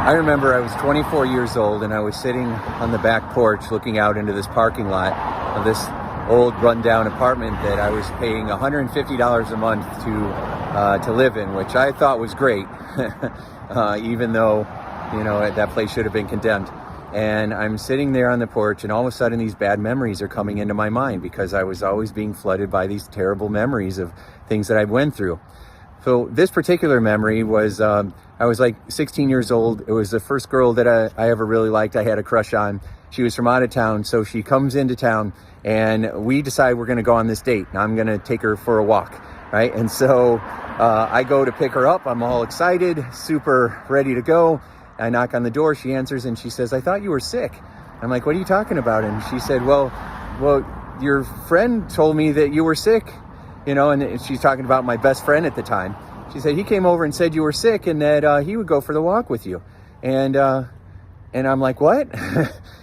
I remember I was 24 years old and I was sitting on the back porch looking out into this parking lot of this old rundown apartment that I was paying $150 a month to live in, which I thought was great, even though, that place should have been condemned. And I'm sitting there on the porch, and all of a sudden these bad memories are coming into my mind because I was always being flooded by these terrible memories of things that I went through. So this particular memory was, I was like 16 years old. It was the first girl that I ever really liked. I had a crush on. She was from out of town, so she comes into town, and we decide we're going to go on this date. And I'm going to take her for a walk, right? And so I go to pick her up. I'm all excited, super ready to go. I knock on the door. She answers, and she says, "I thought you were sick." I'm like, "What are you talking about?" And she said, well, your friend told me that you were sick, and she's talking about my best friend at the time. She said, he came over and said you were sick and that he would go for the walk with you. And I'm like, "What?"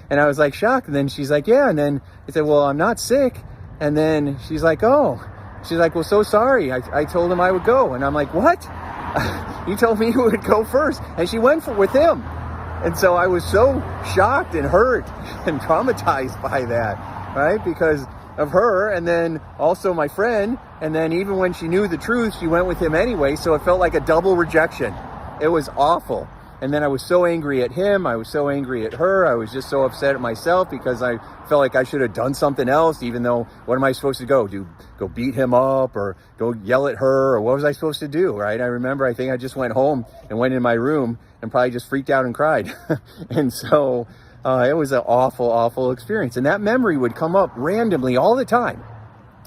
And I was like shocked. And then she's like, "Yeah." And then I said, "Well, I'm not sick." And then she's like, "Oh." She's like, "Well, so sorry. I told him I would go." And I'm like, "What?" "You told me you would go first." And she went with him. And so I was so shocked and hurt and traumatized by that, right? Because of her, and then also my friend, and then even when she knew the truth, she went with him anyway, so it felt like a double rejection. It was awful. And then I was so angry at him, I was so angry at her, I was just so upset at myself because I felt like I should have done something else, even though, what am I supposed to go do? Go beat him up or go yell at her, or what was I supposed to do, right? I remember, I think I just went home and went in my room and probably just freaked out and cried. And so it was an awful, awful experience. And that memory would come up randomly all the time.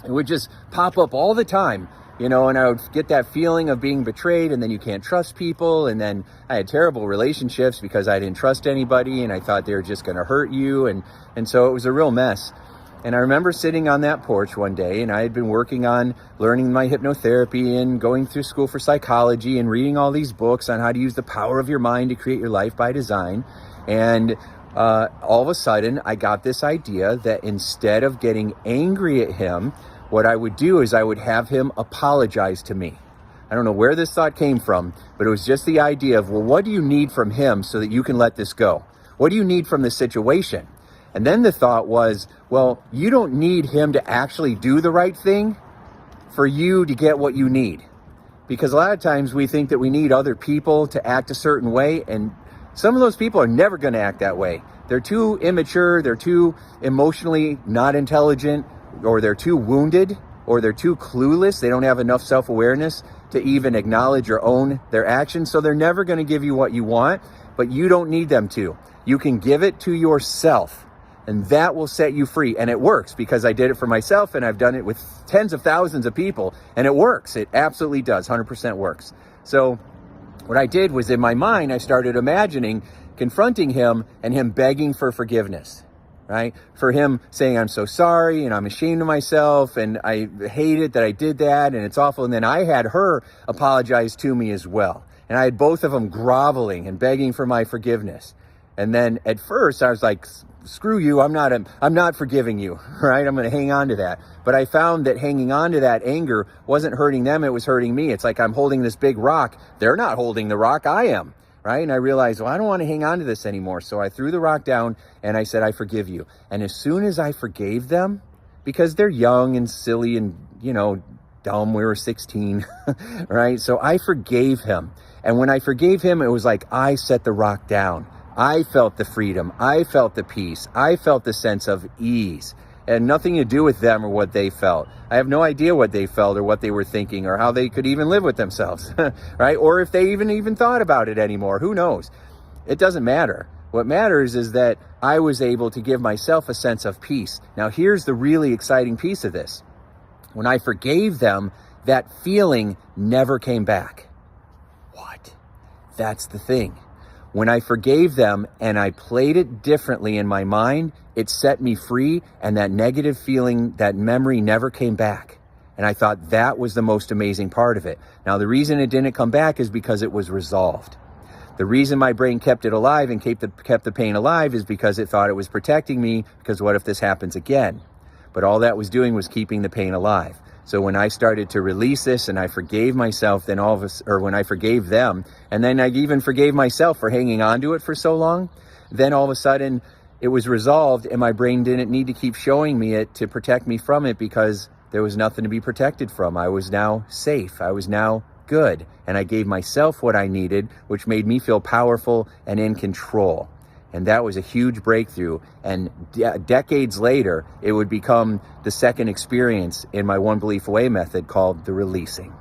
It would just pop up all the time. And I would get that feeling of being betrayed, and then you can't trust people. And then I had terrible relationships because I didn't trust anybody, and I thought they were just going to hurt you. And so it was a real mess. And I remember sitting on that porch one day, and I had been working on learning my hypnotherapy and going through school for psychology and reading all these books on how to use the power of your mind to create your life by design. And all of a sudden, I got this idea that instead of getting angry at him, what I would do is I would have him apologize to me. I don't know where this thought came from, but it was just the idea of, well, what do you need from him so that you can let this go? What do you need from the situation? And then the thought was, well, you don't need him to actually do the right thing for you to get what you need. Because a lot of times we think that we need other people to act a certain way, and some of those people are never going to act that way. They're too immature, they're too emotionally not intelligent, or they're too wounded, or they're too clueless. They don't have enough self-awareness to even acknowledge or own their actions. So they're never going to give you what you want, but you don't need them to. You can give it to yourself, and that will set you free. And it works, because I did it for myself, and I've done it with tens of thousands of people, and it works. It absolutely does. 100% works. So what I did was, in my mind, I started imagining confronting him and him begging for forgiveness. Right? For him saying, "I'm so sorry, and I'm ashamed of myself, and I hate it that I did that, and it's awful." And then I had her apologize to me as well. And I had both of them groveling and begging for my forgiveness. And then at first I was like, "Screw you, I'm not forgiving you," right? I'm going to hang on to that. But I found that hanging on to that anger wasn't hurting them, it was hurting me. It's like I'm holding this big rock. They're not holding the rock, I am. Right? And I realized, well, I don't want to hang on to this anymore. So I threw the rock down and I said, "I forgive you." And as soon as I forgave them, because they're young and silly and, dumb, we were 16, right? So I forgave him. And when I forgave him, it was like I set the rock down. I felt the freedom. I felt the peace. I felt the sense of ease. It had nothing to do with them or what they felt. I have no idea what they felt or what they were thinking or how they could even live with themselves, right? Or if they even thought about it anymore. Who knows? It doesn't matter. What matters is that I was able to give myself a sense of peace. Now, here's the really exciting piece of this. When I forgave them, that feeling never came back. What? That's the thing. When I forgave them and I played it differently in my mind, it set me free, and that negative feeling, that memory never came back. And I thought that was the most amazing part of it. Now, the reason it didn't come back is because it was resolved. The reason my brain kept it alive and kept the pain alive is because it thought it was protecting me, because what if this happens again? But all that was doing was keeping the pain alive. So when I started to release this and I forgave myself, then when I forgave them, and then I even forgave myself for hanging on to it for so long, then all of a sudden it was resolved and my brain didn't need to keep showing me it to protect me from it, because there was nothing to be protected from. I was now safe. I was now good. And I gave myself what I needed, which made me feel powerful and in control. And that was a huge breakthrough. And decades later, it would become the second experience in my One Belief Away method, called the releasing.